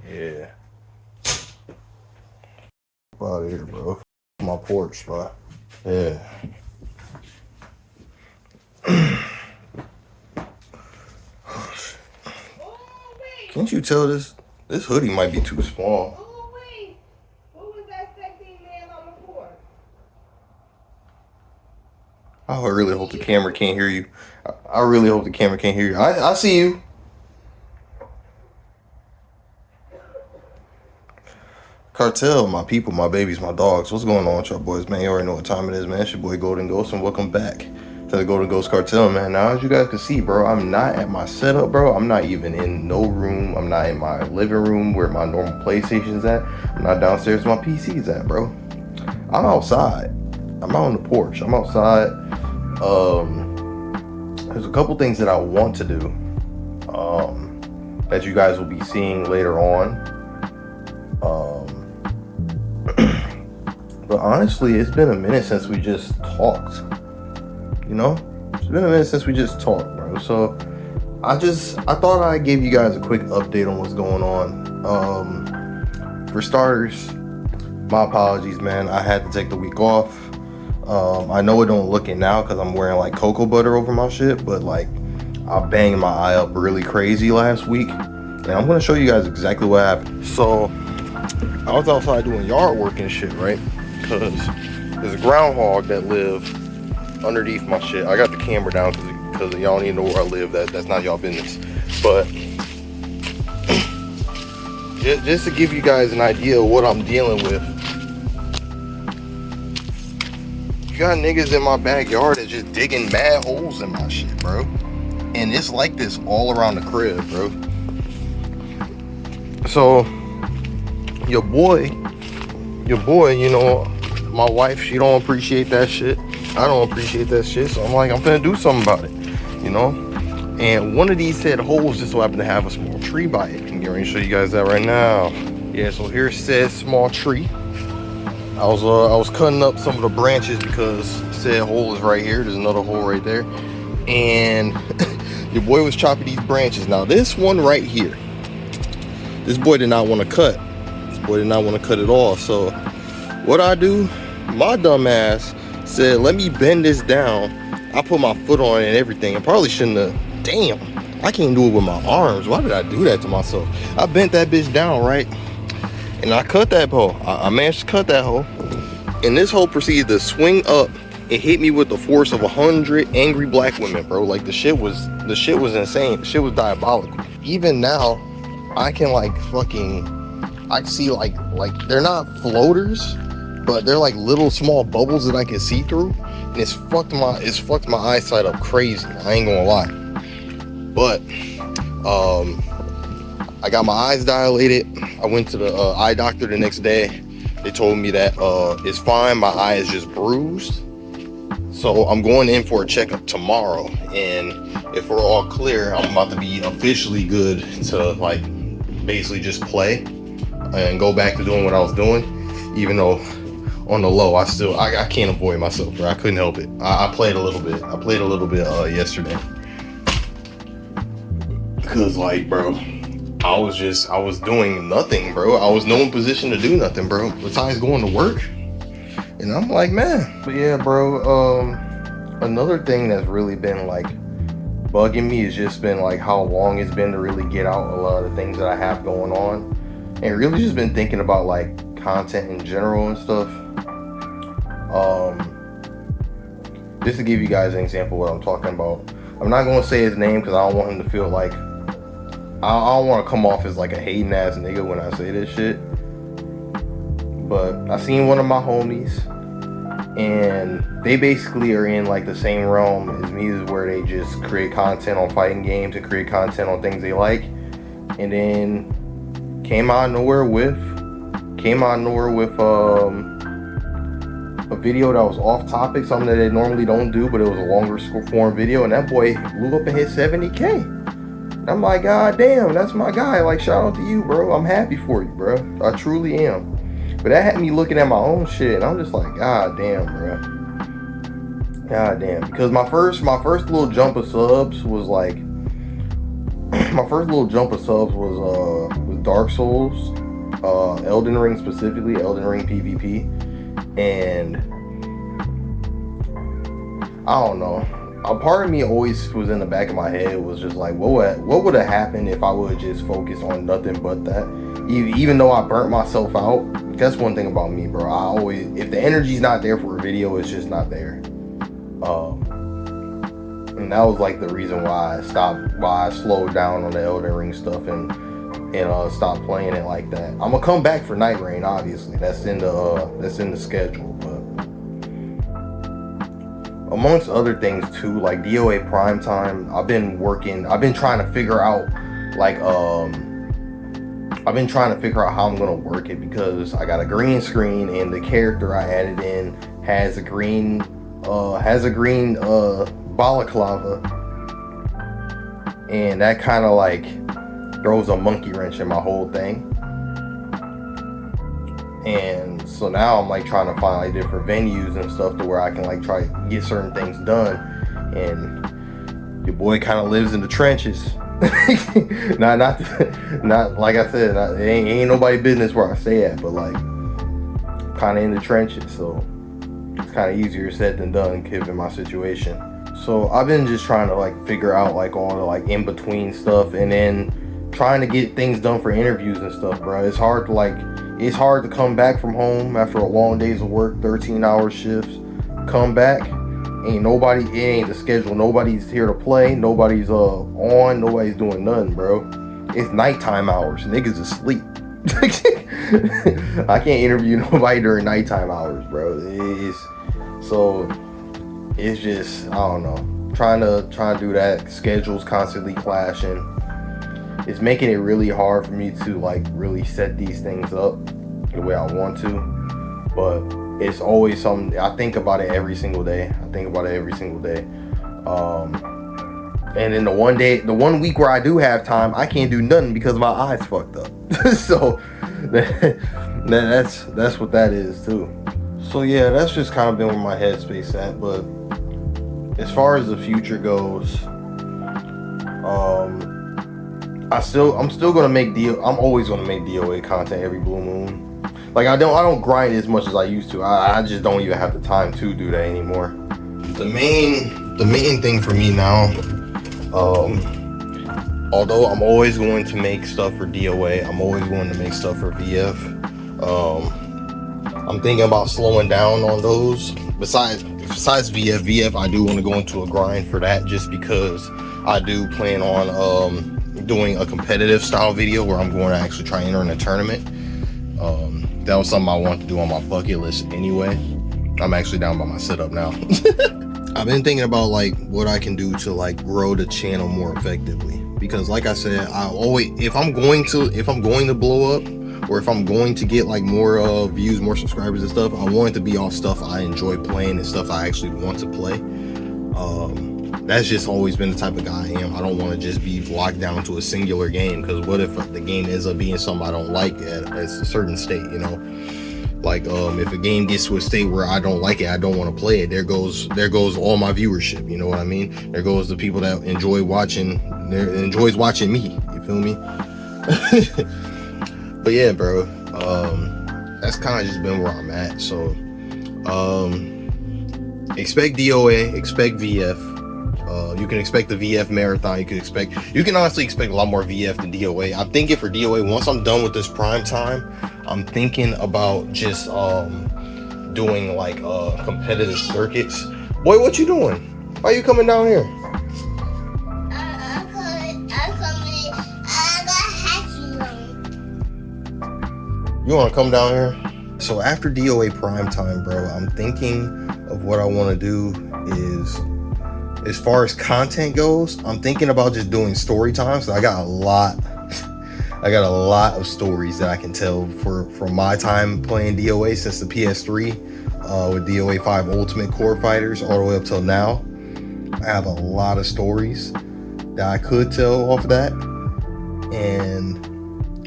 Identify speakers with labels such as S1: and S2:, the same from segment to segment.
S1: Yeah. Out of here, bro. My porch spot. Yeah. Can't you tell this hoodie might be too small?
S2: Oh, wait. Who was that sexy man on the porch?
S1: I really hope the camera can't hear you. I really hope the camera can't hear you. I see you. Cartel, my people, my babies, my dogs. What's going on with y'all boys, man? You already know what time it is, man. It's your boy Golden Ghost, and welcome back to the Golden Ghost Cartel, man. Now, as you guys can see, bro, I'm not at my setup, bro. I'm not even in no room. I'm not in my living room where my normal PlayStation's at. I'm not downstairs where my PC's at, bro. I'm outside. I'm out on the porch. I'm outside. There's a couple things that I want to do that you guys will be seeing later on. But honestly, it's been a minute since we just talked. You know? It's been a minute since we just talked, bro. So I thought I'd give you guys a quick update on what's going on. For starters, my apologies, man. I had to take the week off. I know it don't look it now because I'm wearing like cocoa butter over my shit, but like I banged my eye up really crazy last week. And I'm gonna show you guys exactly what happened. So I was outside doing yard work and shit, right? Because there's a groundhog that live underneath my shit. I got the camera down because y'all need to know where I live. That's not y'all business. But just to give you guys an idea of what I'm dealing with, you got niggas in my backyard that's just digging mad holes in my shit, bro. And it's like this all around the crib, bro. So your boy, you know, my wife, she don't appreciate that shit. I don't appreciate that shit. So I'm like, I'm gonna do something about it, you know? And one of these said holes just so happened to have a small tree by it. I'm going to show you guys that right now. Yeah, so here's said small tree. I was cutting up some of the branches because said hole is right here. There's another hole right there. And your boy was chopping these branches. Now this one right here, this boy did not want to cut. This boy did not want to cut at all. So what I do, my dumb ass said, let me bend this down. I put my foot on it and everything. I probably shouldn't have. Damn, I can't do it with my arms. Why did I do that to myself? I bent that bitch down, right? And I cut that hole. I managed to cut that hole. And this hole proceeded to swing up. It hit me with the force of 100 angry black women, bro. Like the shit was insane. The shit was diabolical. Even now, I can like fucking, I see like they're not floaters, but they're like little small bubbles that I can see through. And it's fucked my eyesight up crazy. I ain't gonna lie. But I got my eyes dilated. I went to the eye doctor the next day. They told me that it's fine. My eye is just bruised. So I'm going in for a checkup tomorrow. And if we're all clear, I'm about to be officially good to like basically just play and go back to doing what I was doing. Even though on the low, I can't avoid myself, bro. I couldn't help it. I played a little bit. I played a little bit yesterday. Cause like, bro, I was doing nothing, bro. I was no in position to do nothing, bro. Besides going to work. And I'm like, man. But yeah, bro, another thing that's really been like bugging me has just been like how long it's been to really get out a lot of the things that I have going on. And really just been thinking about like content in general and stuff. Just to give you guys an example of what I'm talking about. I'm not gonna say his name because I don't want him to feel like I don't want to come off as like a hating ass nigga when I say this shit. But I seen one of my homies, and they basically are in like the same realm as me, is where they just create content on fighting games and create content on things they like, and then came out of nowhere with a video that was off topic, something that they normally don't do, but it was a longer form video, and that boy blew up and hit 70K. And I'm like, God damn, that's my guy. Like, shout out to you, bro. I'm happy for you, bro. I truly am. But that had me looking at my own shit, and I'm just like, God damn, bro. God damn. Because my first little jump of subs was like, was Dark Souls, Elden Ring specifically, Elden Ring PvP, and I don't know. A part of me always was in the back of my head was just like, what would have happened if I would just focus on nothing but that? Even though I burnt myself out. That's one thing about me, bro. I always, if the energy's not there for a video, it's just not there. And that was like the reason why I slowed down on the Elden Ring stuff and stopped playing it like that. I'm gonna come back for Night Rain, obviously. That's in the schedule, but amongst other things too, like DOA Primetime, I've been trying to figure out how I'm gonna work it, because I got a green screen and the character I added in has a green balaclava, and that kind of like throws a monkey wrench in my whole thing. And so now I'm like trying to find like different venues and stuff to where I can like try to get certain things done. And your boy kind of lives in the trenches. not like I said, it ain't nobody business where I stay at, but like kind of in the trenches. So it's kind of easier said than done given my situation. So I've been just trying to like figure out like all the like in between stuff, and then trying to get things done for interviews and stuff, bro. It's hard to come back from home after a long days of work, 13-hour shifts. Come back, it ain't the schedule. Nobody's here to play. Nobody's on. Nobody's doing nothing, bro. It's nighttime hours. Niggas asleep. I can't interview nobody during nighttime hours, bro. It's just, I don't know. Trying to do that. Schedules constantly clashing. It's making it really hard for me to like really set these things up the way I want to. But it's always something. I think about it every single day. And then the one week where I do have time, I can't do nothing because my eyes fucked up. So that's what that is too. So yeah, that's just kind of been where my headspace at. But as far as the future goes, I'm always gonna make DOA content every blue moon. Like I don't grind as much as I used to. I just don't even have the time to do that anymore. The main thing for me now, although I'm always going to make stuff for DOA, I'm always going to make stuff for VF. I'm thinking about slowing down on those. Besides VF, I do want to go into a grind for that, just because I do plan on doing a competitive style video where I'm going to actually try and enter in a tournament. That was something I wanted to do on my bucket list anyway. I'm actually down by my setup now. I've been thinking about like what I can do to like grow the channel more effectively, because like I said, if I'm going to blow up, or if I'm going to get like more views, more subscribers and stuff, I want it to be off stuff I enjoy playing and stuff I actually want to play. That's just always been the type of guy I am. I don't want to just be locked down to a singular game, because what if the game ends up being something I don't like at a certain state, you know? Like if a game gets to a state where I don't like it, I don't want to play it, there goes all my viewership, you know what I mean? There goes the people that enjoys watching me, you feel me? But yeah, bro, that's kind of just been where I'm at. So expect DOA, expect VF. You can expect the VF marathon. You can honestly expect a lot more VF than DOA. I'm thinking for DOA, once I'm done with this prime time, I'm thinking about just doing like competitive circuits. Boy, what you doing? Why you coming down here? You want to come down here? So after DOA prime time, bro, I'm thinking of what I want to do is, as far as content goes, I'm thinking about just doing story time. So I got a lot of stories that I can tell from my time playing DOA since the PS3, with DOA 5 Ultimate Core Fighters all the way up till now. I have a lot of stories that I could tell off of that. And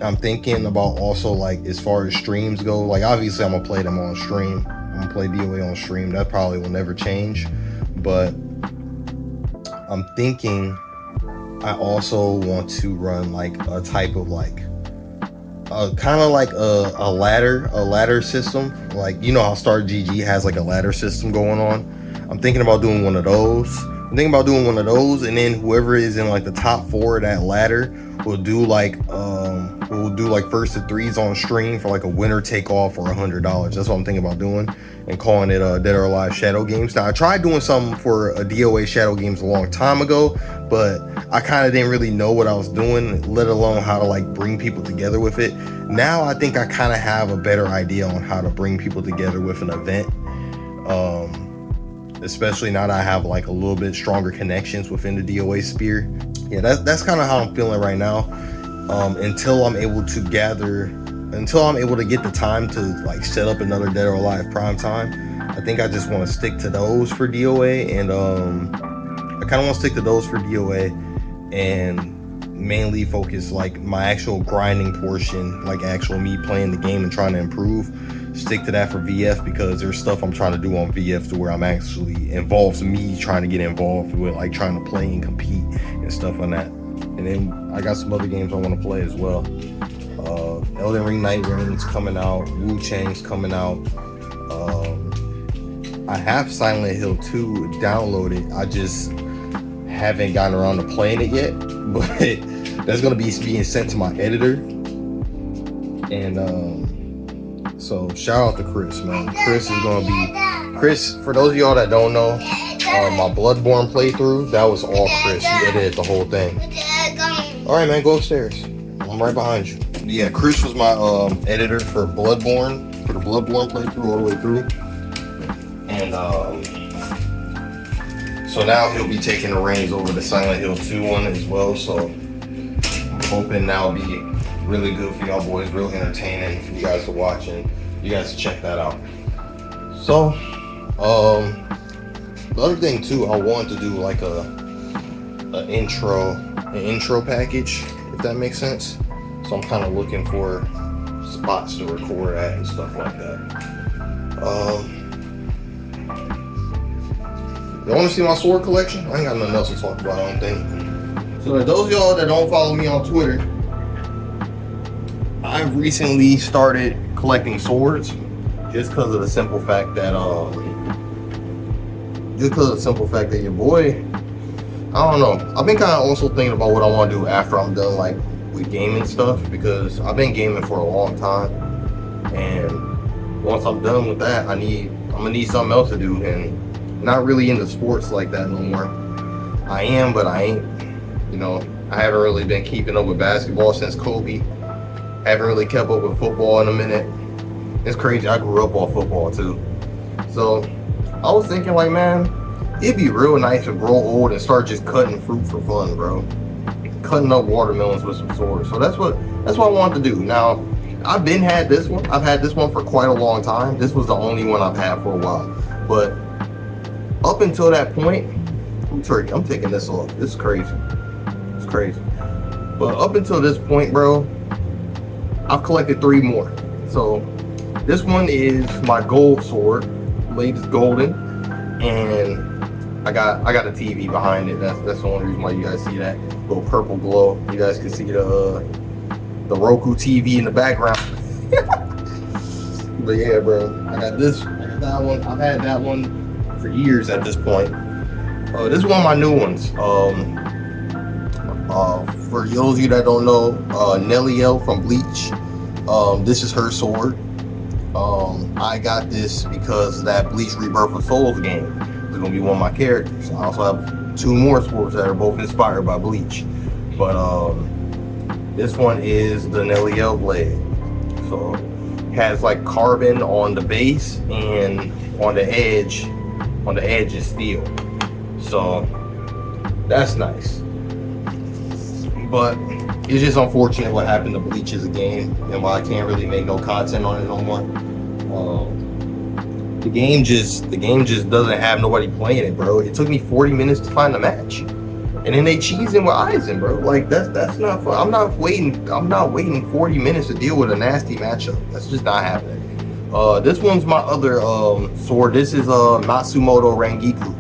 S1: I'm thinking about also, like, as far as streams go, like obviously I'm gonna play them on stream. I'm gonna play DOA on stream. That probably will never change. But I'm thinking I also want to run like a type of like kind of like a ladder system. Like, you know how Star GG has like a ladder system going on. I'm thinking about doing one of those. And then whoever is in like the top 4 of that ladder will do like first to threes on stream for like a winner take all for $100. That's what I'm thinking about doing, and calling it Dead or Alive Shadow Games. Now I tried doing something for a DOA Shadow Games a long time ago, but I kind of didn't really know what I was doing, let alone how to like bring people together with it. Now I think I kind of have a better idea on how to bring people together with an event. Especially now that I have like a little bit stronger connections within the DOA sphere. Yeah, that's kind of how I'm feeling right now. Until I'm able to get the time to like set up another Dead or Alive Prime Time, I think I just want to stick to those for DOA, and and mainly focus like my actual grinding portion, like actual me playing the game and trying to improve. Stick to that for VF, because there's stuff I'm trying to do on VF to where I'm actually involves me trying to get involved with, like trying to play and compete and stuff on that. And then I got some other games I want to play as well. Elden Ring Night Ring's coming out. Wu Chang's coming out. I have Silent Hill 2 downloaded. I just haven't gotten around to playing it yet. But that's gonna be being sent to my editor. And so shout out to Chris, man. Chris, for those of y'all that don't know, my Bloodborne playthrough, that was all Chris. He edited the whole thing. Alright, man, go upstairs. I'm right behind you. Yeah, Chris was my editor for Bloodborne, for the Bloodborne playthrough all the way through. And so now he'll be taking the reins over the Silent Hill 2 one as well. So I'm hoping that'll be really good for y'all boys, real entertaining for you guys to watch, and you guys to check that out. So the other thing too, I wanted to do like an intro package, if that makes sense. So I'm kind of looking for spots to record at and stuff like that. Y'all want to see my sword collection? I ain't got nothing else to talk about, I don't think. So those of y'all that don't follow me on Twitter, I've recently started collecting swords, just because of the simple fact that your boy, I don't know. I've been kind of also thinking about what I want to do after I'm done like with gaming stuff, because I've been gaming for a long time, and once I'm done with that, I'm gonna need something else to do, and not really into sports like that no more. I am, but I ain't. You know, I haven't really been keeping up with basketball since Kobe. Haven't really kept up with football in a minute. It's crazy, I grew up on football too. So I was thinking like, man, it'd be real nice to grow old and start just cutting fruit for fun, bro. Cutting up watermelons with some swords. So that's what I want to do. Now, I've had this one for quite a long time. This was the only one I've had for a while. But up until that point, I'm taking this off. This is crazy. It's crazy. But up until this point, bro, I've collected 3 more. So this one is my gold sword, latest golden, and I got a TV behind it. That's the only reason why you guys see that little purple glow. You guys can see the Roku TV in the background. But yeah, bro, I got that one. I've had that one for years at this point. This is one of my new ones. For those of you that don't know, Yall from Bleach, this is her sword. I got this because that Bleach Rebirth of Souls game is gonna be one of my characters. I also have 2 more swords that are both inspired by Bleach, but this one is the Yall blade. So it has like carbon on the base, and on the edge is steel. So that's nice. But it's just unfortunate what happened to Bleach as a game, and why I can't really make no content on it no more. The game just doesn't have nobody playing it, bro. It took me 40 minutes to find a match, and then they cheesing with Aizen, bro. Like that's not fun. I'm not waiting 40 minutes to deal with a nasty matchup. That's just not happening. This one's my other sword. This is Matsumoto Rangiku.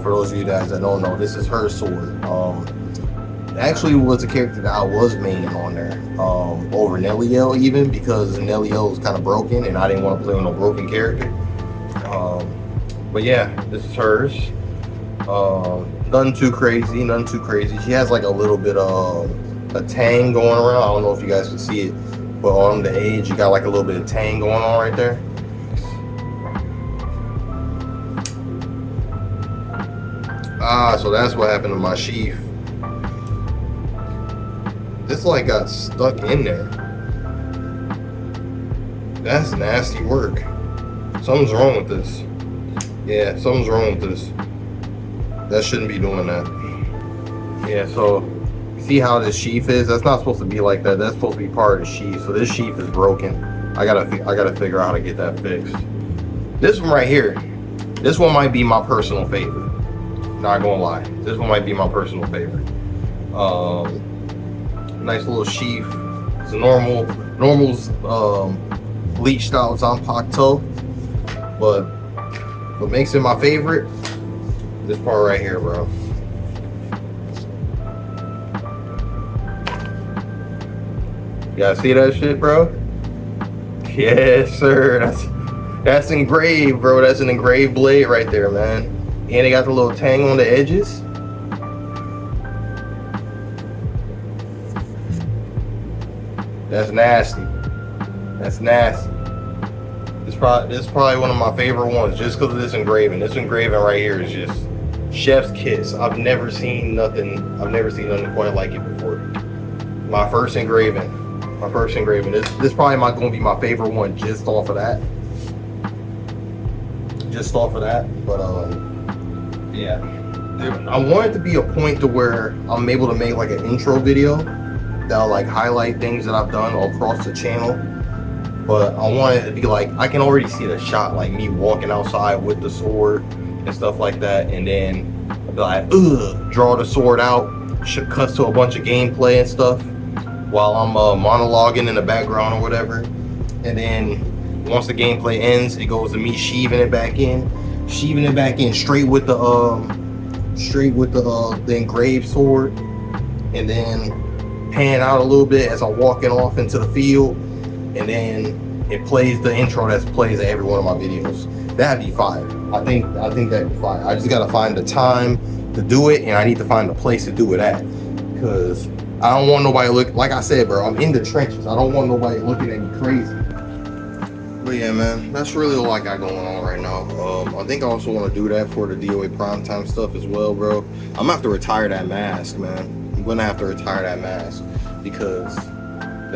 S1: For those of you guys that don't know, this is her sword. actually was a character that I was maining on there over Yall even, because Yall was kind of broken and I didn't want to play with no broken character. But yeah, this is hers. Nothing too crazy, nothing too crazy. She has like a little bit of a tang going around. I don't know if you guys can see it, but on the edge you got like a little bit of tang going on right there. Ah, so that's what happened to my sheath. This like got stuck in there. That's nasty work. Something's wrong with this. Yeah, something's wrong with this. That shouldn't be doing that. Yeah, so see how this sheath is? That's not supposed to be like that. That's supposed to be part of the sheath. So this sheath is broken. I gotta figure out how to get that fixed. This one right here, this one might be my personal favorite. Not gonna lie, this one might be my personal favorite. Nice little sheath. It's a normal's bleached out Zanpakuto, but what makes it my favorite, this part right here, bro. You guys see that shit, bro? Yes, sir. That's engraved, bro. That's an engraved blade right there, man. And they got the little tang on the edges. That's nasty. That's nasty. This is probably one of my favorite ones just because of this engraving. This engraving right here is just chef's kiss. I've never seen nothing quite like it before. My first engraving. This probably not gonna be my favorite one just off of that. But yeah. I want it to be a point to where I'm able to make like an intro video that'll like highlight things that I've done across the channel. But I want it to be like, I can already see the shot, like me walking outside with the sword and stuff like that, and then I'll be like, draw the sword out, cuts to a bunch of gameplay and stuff while I'm monologuing in the background or whatever. And then once the gameplay ends, it goes to me sheathing it back in straight with the engraved sword, and then pan out a little bit as I'm walking off into the field, and then it plays the intro that plays at every one of my videos. That'd be fire. I think that'd be fire. I just gotta find the time to do it, and I need to find the place to do it at, because I don't want nobody like I said, bro, I'm in the trenches. I don't want nobody looking at me crazy. But yeah, man, that's really all I got going on right now. I think I also want to do that for the DOA primetime stuff as well, bro. I'm gonna have to retire that mask, man. I'm gonna have to retire that mask because I'm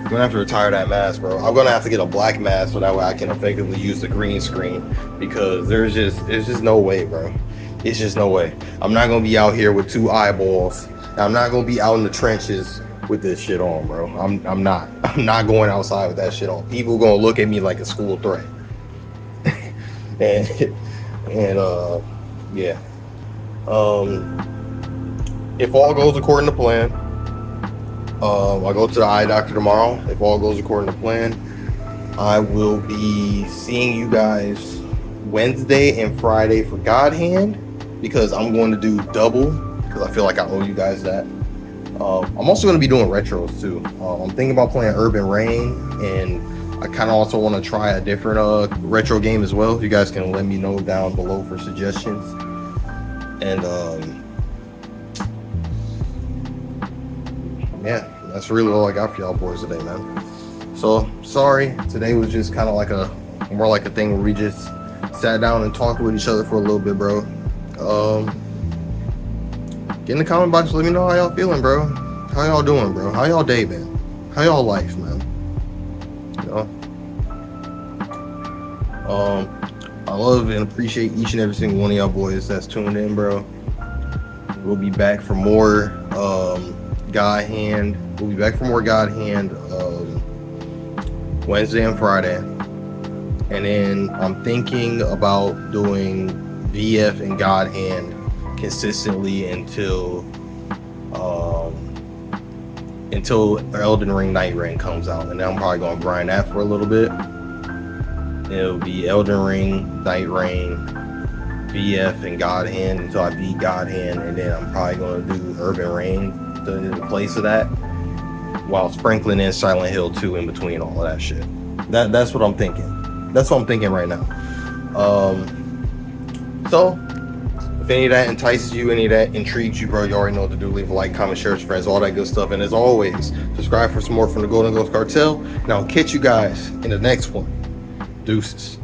S1: gonna have to retire that mask, bro. I'm gonna have to get a black mask so that way I can effectively use the green screen, because there's just no way, bro. It's just no way. I'm not gonna be out here with two eyeballs. I'm not gonna be out in the trenches with this shit on, bro. I'm not going outside with that shit on. People gonna look at me like a school threat. Yeah. If all goes according to plan, I go to the eye doctor tomorrow. If all goes according to plan, I will be seeing you guys Wednesday and Friday for God Hand, because I'm going to do double, because I feel like I owe you guys that. I'm also going to be doing retros too. I'm thinking about playing Urban Reign, and I kind of also want to try a different retro game as well. You guys can let me know down below for suggestions. And yeah, that's really all I got for y'all boys today, man. So sorry, today was just kind of like more like a thing where we just sat down and talked with each other for a little bit, bro. Get in the comment box, let me know how y'all feeling, bro. How y'all doing, bro? How y'all day been? How y'all life, man? You know? I love and appreciate each and every single one of y'all boys that's tuned in, bro. We'll be back for more God Hand. We'll be back for more God Hand Wednesday and Friday. And then I'm thinking about doing VF and God Hand consistently until Elden Ring Night Rain comes out, and then I'm probably gonna grind that for a little bit. It'll be Elden Ring, Night Rain, BF and God Hand until I beat God Hand, and then I'm probably gonna do Urban Reign in the place of that, while sprinkling in Silent Hill 2 in between all of that shit. That's what I'm thinking. That's what I'm thinking right now. So if any of that entices you, any of that intrigues you, bro, you already know what to do. Leave a like, comment, share with your friends, all that good stuff. And as always, subscribe for some more from the Gho5t Cartel. And I'll catch you guys in the next one. Deuces.